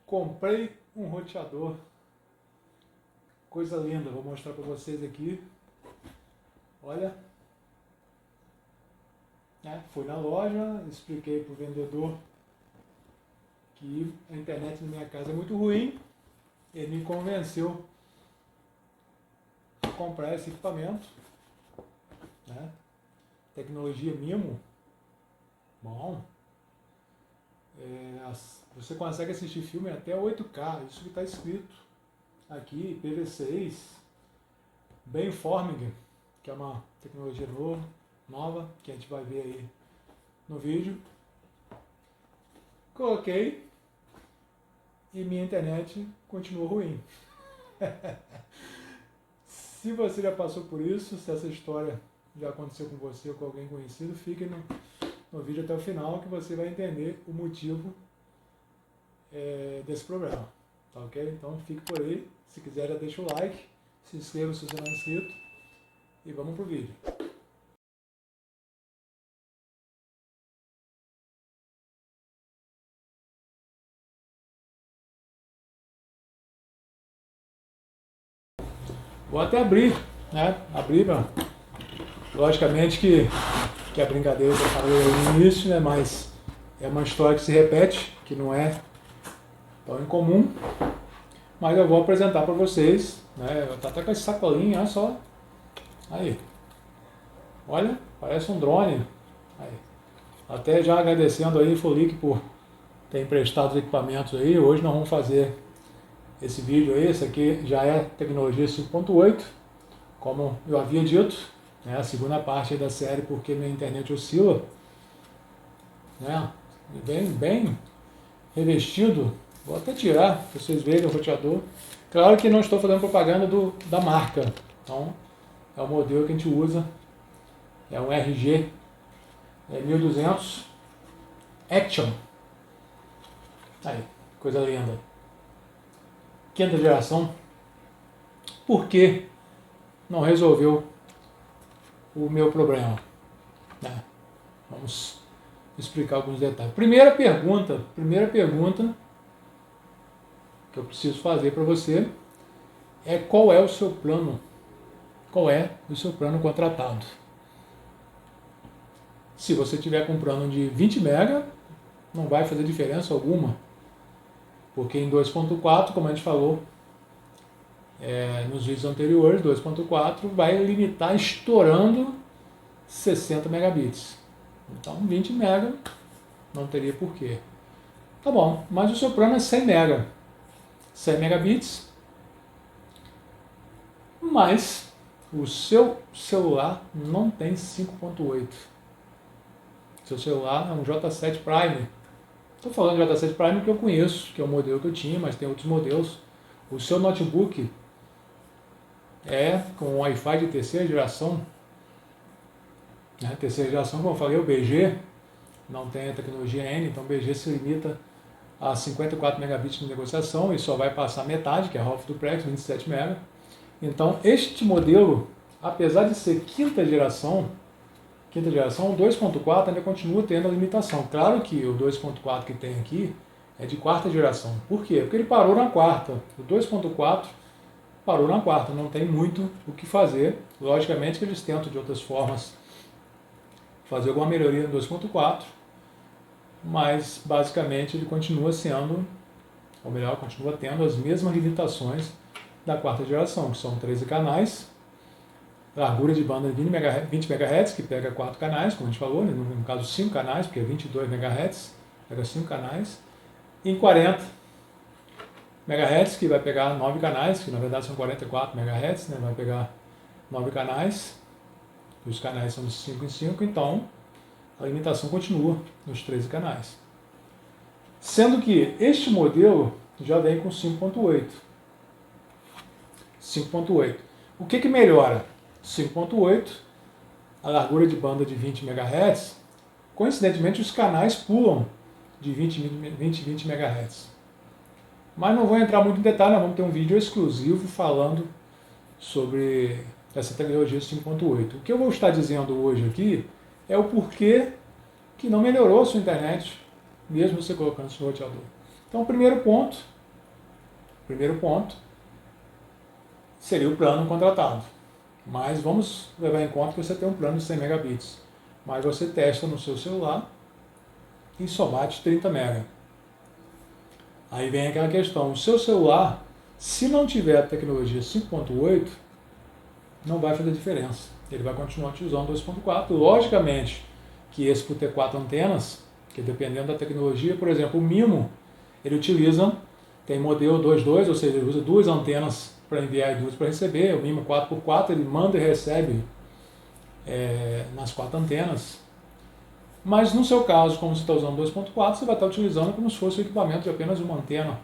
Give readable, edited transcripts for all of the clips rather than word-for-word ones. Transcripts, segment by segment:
Comprei um roteador, coisa linda, vou mostrar para vocês aqui. Olha, fui na loja, expliquei para o vendedor que a internet na minha casa é muito ruim, ele me convenceu a comprar esse equipamento, né? Tecnologia MIMO, bom. Você consegue assistir filme até 8K, isso que está escrito aqui, IPv6, beamforming, que é uma tecnologia nova, que a gente vai ver aí no vídeo. Coloquei e minha internet continuou ruim. Se você já passou por isso, se essa história já aconteceu com você ou com alguém conhecido, fique no vídeo até o final que você vai entender o motivo desse problema, tá ok? Então fique por aí, se quiser já deixa o like, se inscreva se você não é inscrito e vamos pro vídeo. Vou até abrir, né? Logicamente que a brincadeira que eu falei no início, né? Mas é uma história que se repete, que não é tão incomum, mas eu vou apresentar para vocês, né? Tá até com esse sacolinho, olha só, aí, olha, parece um drone, aí. Até já agradecendo aí Infolic por ter emprestado os equipamentos aí. Hoje nós vamos fazer esse vídeo aí, esse aqui já é tecnologia 5.8, como eu havia dito, né? A segunda parte da série porque minha internet oscila, né? Bem revestido. Vou até tirar, para vocês verem o roteador. Claro que não estou fazendo propaganda da marca. Então, é o modelo que a gente usa. É um RG 1200 Action. Aí, coisa linda. Quinta geração. Por que não resolveu o meu problema? Vamos explicar alguns detalhes. Primeira pergunta que eu preciso fazer para você é qual é o seu plano, contratado. Se você estiver com um plano de 20 MB, não vai fazer diferença alguma, porque em 2.4, como a gente falou nos vídeos anteriores, 2.4 vai limitar estourando 60 megabits. Então 20 MB não teria porquê. Tá bom, mas o seu plano é 100 MB. 100 megabits, mas o seu celular não tem 5.8. Seu celular é um J7 Prime. Estou falando de J7 Prime que eu conheço, que é o modelo que eu tinha, mas tem outros modelos. O seu notebook é com Wi-Fi de terceira geração. Terceira geração, como eu falei, o BG não tem a tecnologia N, então o BG se limita a 54 megabits de negociação e só vai passar metade, que é a half duplex, 27 MB. Então, este modelo, apesar de ser quinta geração, o 2.4 ainda continua tendo a limitação. Claro que o 2.4 que tem aqui é de quarta geração. Por quê? Porque ele parou na quarta. O 2.4 parou na quarta, não tem muito o que fazer. Logicamente que eles tentam de outras formas fazer alguma melhoria no 2.4, mas basicamente ele continua sendo, ou melhor, continua tendo as mesmas limitações da quarta geração, que são 13 canais, largura de banda de 20 MHz, que pega 4 canais, como a gente falou, no caso 5 canais, porque é 22 MHz, pega 5 canais, em 40 MHz, que vai pegar 9 canais, que na verdade são 44 MHz, né, vai pegar 9 canais, e os canais são de 5 em 5, então a limitação continua nos 13 canais. Sendo que este modelo já vem com 5.8. 5.8. O que melhora? 5.8, a largura de banda de 20 MHz, coincidentemente os canais pulam de 20 MHz. Mas não vou entrar muito em detalhe, nós vamos ter um vídeo exclusivo falando sobre essa tecnologia 5.8. O que eu vou estar dizendo hoje aqui é o porquê que não melhorou a sua internet, mesmo você colocando seu roteador. Então, o primeiro ponto primeiro ponto seria o plano contratado. Mas vamos levar em conta que você tem um plano de 100 megabits. Mas você testa no seu celular e só bate 30 mega. Aí vem aquela questão, o seu celular, se não tiver a tecnologia 5.8, não vai fazer diferença. Ele vai continuar utilizando 2.4. Logicamente que esse por ter 4 antenas, que dependendo da tecnologia, por exemplo, o MIMO, ele utiliza, tem modelo 2.2, ou seja, ele usa 2 antenas para enviar e 2 para receber. O MIMO 4x4, ele manda e recebe nas 4 antenas. Mas no seu caso, como você está usando 2.4, você vai estar utilizando como se fosse o equipamento de apenas uma antena.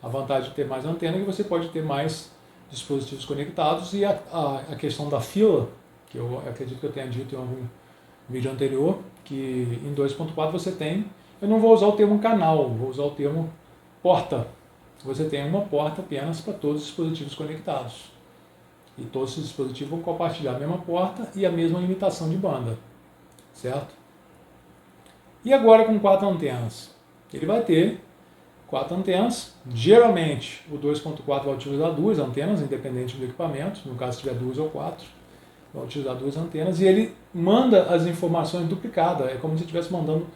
A vantagem de ter mais antena é que você pode ter mais dispositivos conectados, e a questão da fila, que eu acredito que eu tenha dito em algum vídeo anterior, que em 2.4 você tem, eu não vou usar o termo canal, vou usar o termo porta. Você tem uma porta apenas para todos os dispositivos conectados. E todos os dispositivos vão compartilhar a mesma porta e a mesma limitação de banda. Certo? E agora com 4 antenas? Ele vai ter 4 antenas. Geralmente o 2.4 vai utilizar 2 antenas, independente do equipamento. No caso, se tiver 2 ou 4, vai utilizar 2 antenas. E ele manda as informações duplicadas. É como se estivesse mandando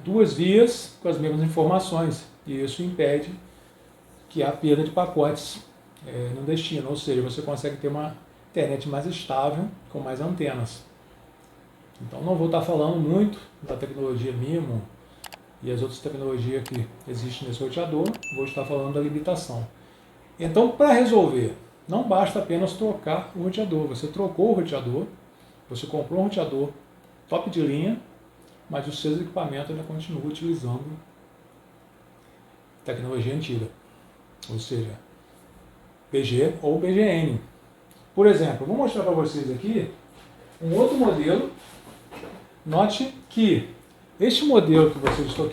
2 vias com as mesmas informações. E isso impede que há perda de pacotes no destino. Ou seja, você consegue ter uma internet mais estável com mais antenas. Então não vou estar falando muito da tecnologia MIMO e as outras tecnologias que existem nesse roteador, vou estar falando da limitação. Então, para resolver, não basta apenas trocar o roteador. Você trocou o roteador, você comprou um roteador top de linha, mas os seus equipamentos ainda continuam utilizando tecnologia antiga, ou seja, PG ou PGN. Por exemplo, vou mostrar para vocês aqui um outro modelo. Note que este modelo que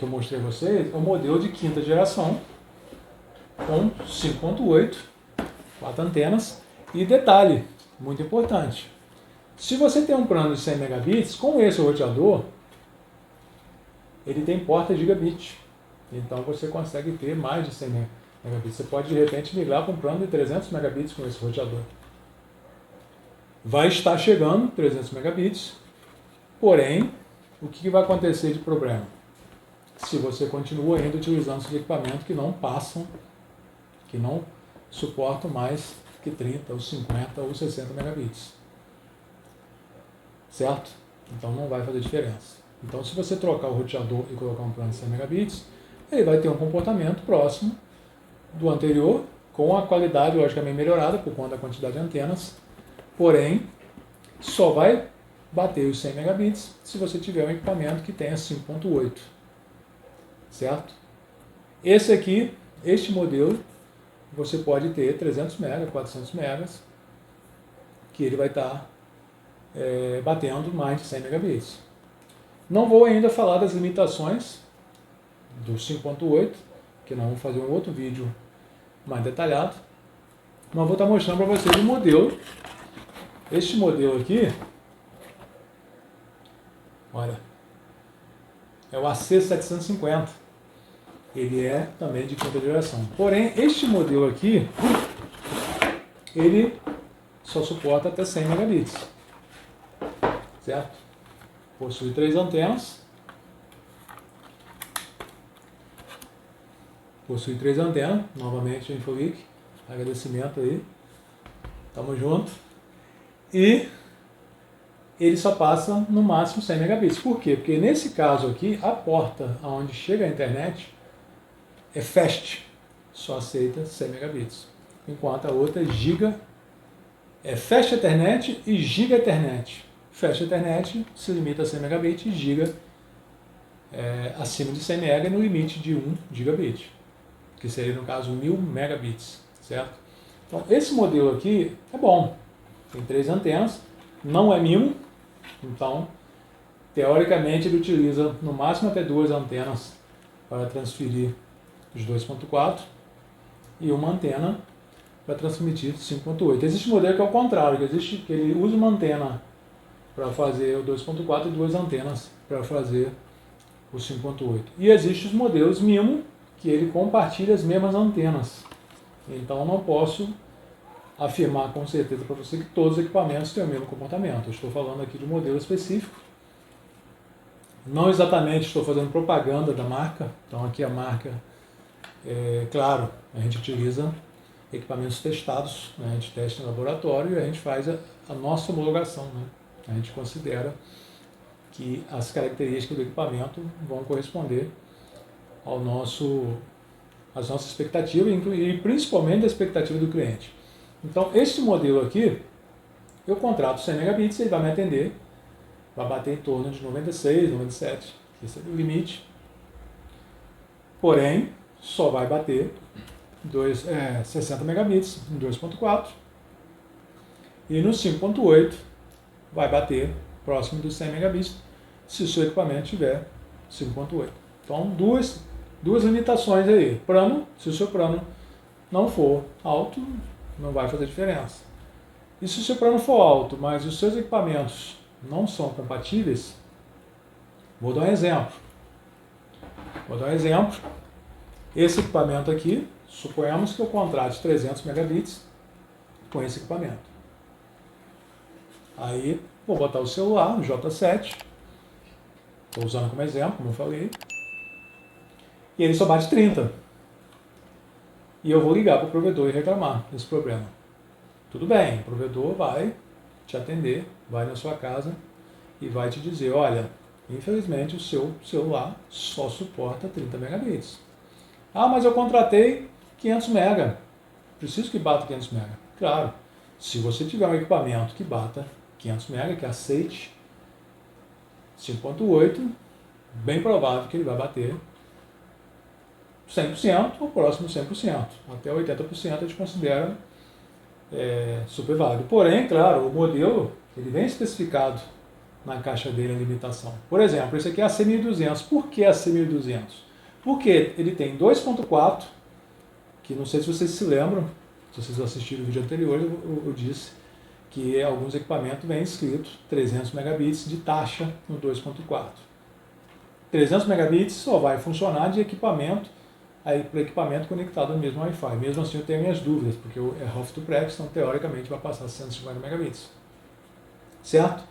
eu mostrei a vocês é um modelo de 5ª geração, com 5.8, 4 antenas. E detalhe, muito importante, se você tem um plano de 100 megabits, com esse roteador, ele tem porta gigabit. Então você consegue ter mais de 100 megabits. Você pode de repente migrar para um plano de 300 megabits com esse roteador. Vai estar chegando 300 megabits. Porém, o que vai acontecer de problema? Se você continua ainda utilizando esses equipamentos que não passam, que não suportam mais que 30, ou 50, ou 60 megabits. Certo? Então não vai fazer diferença. Então se você trocar o roteador e colocar um plano de 100 megabits, ele vai ter um comportamento próximo do anterior, com a qualidade logicamente melhorada por conta da quantidade de antenas, porém só vai bater os 100 megabits se você tiver um equipamento que tenha 5.8, certo? Este modelo, você pode ter 300 MB, 400 MB, que ele vai estar batendo mais de 100 megabits. Não vou ainda falar das limitações do 5.8, que nós vamos fazer um outro vídeo mais detalhado, mas vou estar mostrando para vocês o modelo. Este modelo aqui, olha, é o AC750. Ele é também de 5ª geração. Porém, este modelo aqui, ele só suporta até 100 megabits. Certo? Possui 3 antenas. Novamente a Infolic. Agradecimento aí. Tamo junto. E ele só passa no máximo 100 megabits. Por quê? Porque nesse caso aqui, a porta onde chega a internet é fast, só aceita 100 megabits. Enquanto a outra é Fast Ethernet e Giga Ethernet. Fast Ethernet se limita a 100 megabits e Giga acima de 100 MB no limite de 1 gigabit, que seria no caso 1000 megabits, certo? Então esse modelo aqui é bom, tem 3 antenas, não é MIMO, então teoricamente ele utiliza no máximo até 2 antenas para transferir os 2.4 e uma antena para transmitir 5.8. Existe um modelo que é o contrário, que ele usa uma antena para fazer o 2.4 e 2 antenas para fazer o 5.8. E existem os modelos MIMO, que ele compartilha as mesmas antenas. Então eu não posso afirmar com certeza para você que todos os equipamentos têm o mesmo comportamento. Eu estou falando aqui de um modelo específico. Não exatamente estou fazendo propaganda da marca. Então aqui a marca, claro, a gente utiliza equipamentos testados, né? A gente testa em laboratório e a gente faz a nossa homologação, né? A gente considera que as características do equipamento vão corresponder às nossas expectativas e principalmente a expectativa do cliente. Então, este modelo aqui, eu contrato 100 megabits, ele vai me atender, vai bater em torno de 96, 97, esse é o limite. Porém, só vai bater 60 megabits em 2.4 e no 5.8 vai bater próximo dos 100 megabits se o seu equipamento tiver 5.8. Então, duas limitações aí. Plano, se o seu plano não for alto, não vai fazer diferença. E se o seu plano for alto, mas os seus equipamentos não são compatíveis, vou dar um exemplo. Esse equipamento aqui, suponhamos que eu contrate 300 megabits com esse equipamento. Aí, vou botar o celular no J7, estou usando como exemplo, como eu falei, e ele só bate 30. E eu vou ligar para o provedor e reclamar desse problema. Tudo bem, o provedor vai te atender, vai na sua casa e vai te dizer, olha, infelizmente o seu celular só suporta 30 megabits. Ah, mas eu contratei 500 mega. Preciso que bata 500 mega. Claro, se você tiver um equipamento que bata 500 mega, que aceite 5.8, bem provável que ele vai bater 100% ou próximo de 100%. Até 80% a gente considera super válido. Porém, claro, o modelo ele vem especificado na caixa dele a limitação. Por exemplo, esse aqui é a C1200. Por que a C1200? Porque ele tem 2.4, que não sei se vocês se lembram, se vocês assistiram o vídeo anterior, eu disse que alguns equipamentos vêm escrito 300 megabits de taxa no 2.4. 300 megabits só vai funcionar de equipamento para equipamento conectado ao mesmo Wi-Fi. Mesmo assim eu tenho minhas dúvidas, porque é Half Duplex, então teoricamente vai passar 150 megabits. Certo?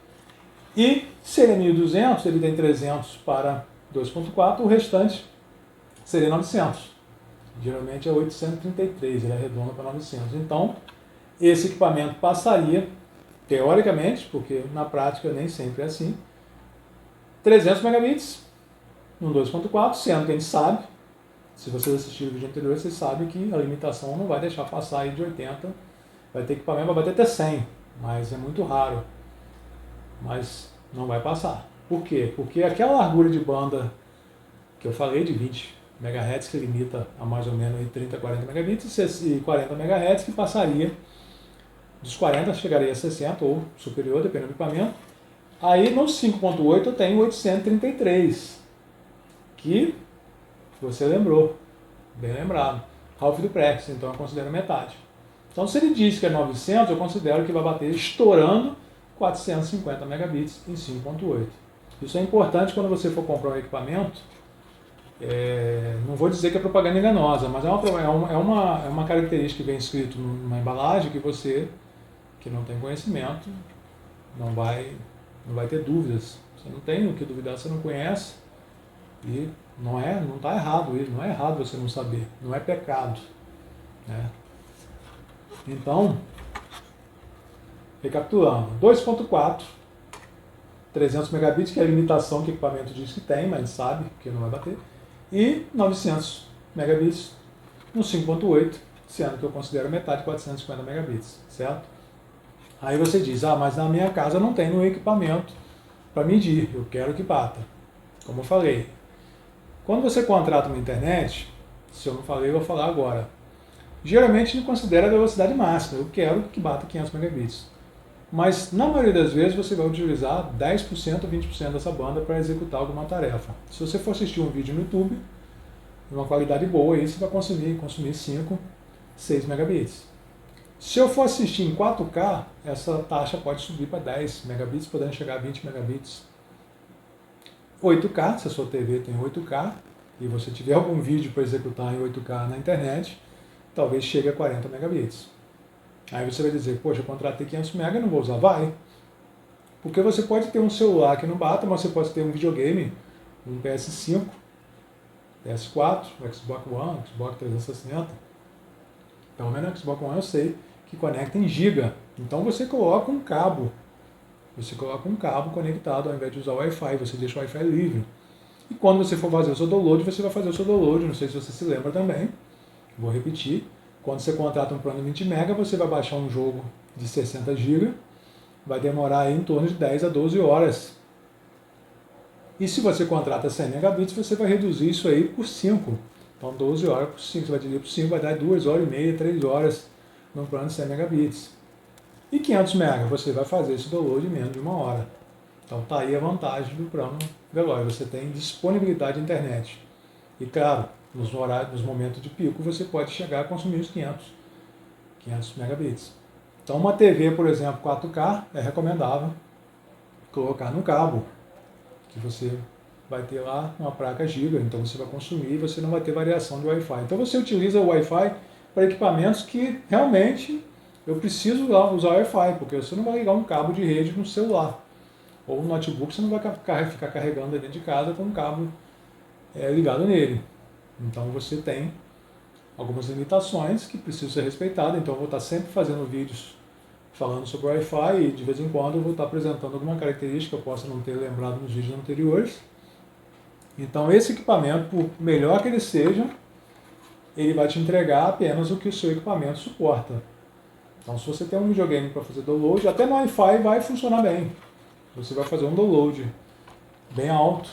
E se ele é 1200, ele tem 300 para 2.4, o restante seria 900. Geralmente é 833, ele arredonda para 900. Então, esse equipamento passaria, teoricamente, porque na prática nem sempre é assim, 300 megabits no 2.4, sendo que a gente sabe, se vocês assistiram o vídeo anterior, vocês sabem que a limitação não vai deixar passar aí de 80, vai ter equipamento, vai bater até 100, mas é muito raro, mas não vai passar. Por quê? Porque aquela largura de banda que eu falei, de 20 MHz, que limita a mais ou menos 30 a 40 megabits, e 40 MHz, que passaria dos 40, chegaria a 60 ou superior, dependendo do equipamento. Aí no 5.8 eu tenho 833, que você lembrou, bem lembrado, Half Duplex, então eu considero metade. Então se ele diz que é 900, eu considero que vai bater estourando 450 megabits em 5.8. Isso é importante quando você for comprar um equipamento. Não vou dizer que é propaganda enganosa, mas é uma característica que vem escrito numa embalagem que você, que não tem conhecimento, não vai ter dúvidas. Você não tem o que duvidar, você não conhece, e não está errado isso, não é errado você não saber, não é pecado, né? Então, recapitulando, 2.4, 300 megabits, que é a limitação que o equipamento diz que tem, mas sabe que não vai bater, e 900 megabits no 5.8, sendo que eu considero metade 450 megabits, certo? Aí você diz, mas na minha casa não tem um equipamento para medir, eu quero que bata. Como eu falei, quando você contrata uma internet, se eu não falei, eu vou falar agora. Geralmente a gente considera a velocidade máxima, eu quero que bata 500 megabits. Mas na maioria das vezes você vai utilizar 10% ou 20% dessa banda para executar alguma tarefa. Se você for assistir um vídeo no YouTube, numa qualidade boa, aí você vai consumir 5, 6 megabits. Se eu for assistir em 4K, essa taxa pode subir para 10 megabits, podendo chegar a 20 megabits. 8K, se a sua TV tem 8K, e você tiver algum vídeo para executar em 8K na internet, talvez chegue a 40 megabits. Aí você vai dizer, poxa, eu contratei 500 MB e não vou usar. Vai. Porque você pode ter um celular que não bata, mas você pode ter um videogame, um PS5, PS4, Xbox One, Xbox 360. Pelo menos no Xbox One eu sei que conecta em giga. Então você coloca um cabo. Você coloca um cabo conectado ao invés de usar o Wi-Fi. Você deixa o Wi-Fi livre. E quando você for fazer o seu download, você vai fazer o seu download. Não sei se você se lembra também. Vou repetir. Quando você contrata um plano de 20 MB, você vai baixar um jogo de 60 GB. Vai demorar aí em torno de 10 a 12 horas. E se você contrata 100 megabits, você vai reduzir isso aí por 5. Então 12 horas por 5, você vai dividir por 5, vai dar 2 horas e meia, 3 horas num plano de 100 megabits. E 500 MB, você vai fazer esse download em menos de 1 hora. Então tá aí a vantagem do plano Veloz, você tem disponibilidade de internet. E claro, nos momentos de pico, você pode chegar a consumir os 500 megabits. Então uma TV, por exemplo, 4K, é recomendável colocar no cabo, que você vai ter lá uma placa giga, então você vai consumir e você não vai ter variação de Wi-Fi. Então você utiliza o Wi-Fi para equipamentos que realmente eu preciso usar Wi-Fi, porque você não vai ligar um cabo de rede no celular. Ou no notebook você não vai ficar carregando dentro de casa com um cabo ligado nele. Então você tem algumas limitações que precisam ser respeitadas, então eu vou estar sempre fazendo vídeos falando sobre o Wi-Fi e de vez em quando eu vou estar apresentando alguma característica que eu possa não ter lembrado nos vídeos anteriores. Então esse equipamento, por melhor que ele seja, ele vai te entregar apenas o que o seu equipamento suporta. Então se você tem um videogame para fazer download, até no Wi-Fi vai funcionar bem. Você vai fazer um download bem alto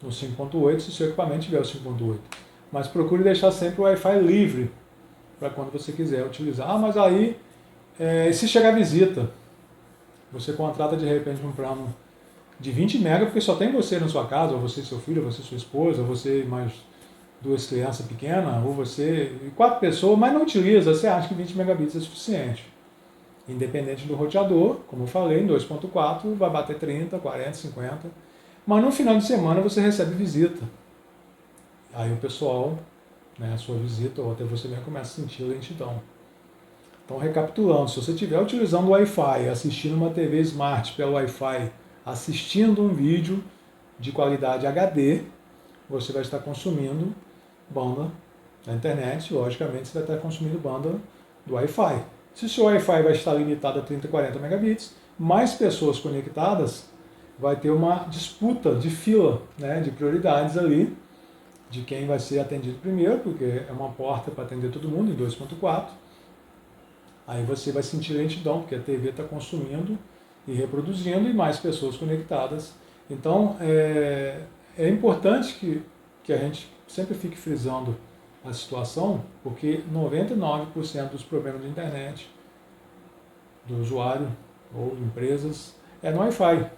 no 5.8 se o seu equipamento tiver o 5.8. Mas procure deixar sempre o Wi-Fi livre para quando você quiser utilizar. Ah, mas aí, se chegar visita, você contrata de repente um plano de 20 MB, porque só tem você na sua casa, ou você e seu filho, ou você e sua esposa, ou você e mais 2 crianças pequenas, ou você e 4 pessoas, mas não utiliza, você acha que 20 megabits é suficiente. Independente do roteador, como eu falei, em 2.4 vai bater 30, 40, 50, mas no final de semana você recebe visita. Aí o pessoal, a sua visita, ou até você mesmo começa a sentir lentidão. Então, recapitulando, se você estiver utilizando o Wi-Fi, assistindo uma TV Smart pelo Wi-Fi, assistindo um vídeo de qualidade HD, você vai estar consumindo banda da internet, logicamente você vai estar consumindo banda do Wi-Fi. Se o seu Wi-Fi vai estar limitado a 30, 40 megabits, mais pessoas conectadas, vai ter uma disputa de fila, de prioridades ali, de quem vai ser atendido primeiro, porque é uma porta para atender todo mundo em 2.4. Aí você vai sentir lentidão, porque a TV está consumindo e reproduzindo e mais pessoas conectadas. Então, é importante que a gente sempre fique frisando a situação, porque 99% dos problemas de internet do usuário ou empresas é no Wi-Fi.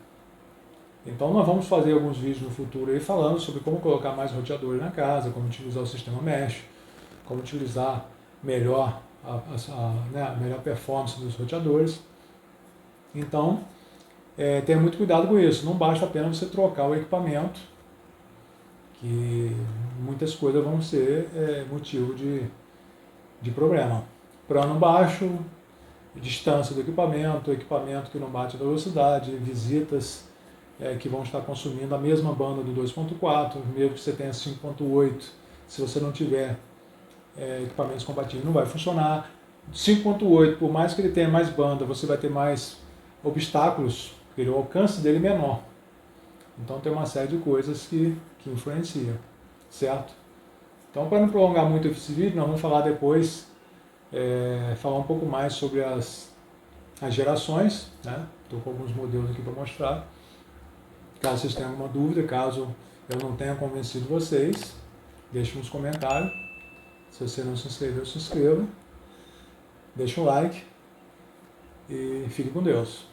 Então nós vamos fazer alguns vídeos no futuro aí falando sobre como colocar mais roteadores na casa, como utilizar o sistema Mesh, como utilizar melhor a melhor performance dos roteadores. Então, tenha muito cuidado com isso. Não basta apenas você trocar o equipamento, que muitas coisas vão ser motivo de problema. Plano baixo, distância do equipamento que não bate a velocidade, visitas que vão estar consumindo a mesma banda do 2.4, mesmo que você tenha 5.8, se você não tiver equipamentos compatíveis, não vai funcionar. 5.8, por mais que ele tenha mais banda, você vai ter mais obstáculos, porque o alcance dele é menor. Então tem uma série de coisas que influenciam, certo? Então, para não prolongar muito esse vídeo, nós vamos falar depois, falar um pouco mais sobre as gerações, Estou com alguns modelos aqui para mostrar. Caso vocês tenham alguma dúvida, caso eu não tenha convencido vocês, deixe nos comentários. Se você não se inscreveu, se inscreva. Deixe um like e fique com Deus.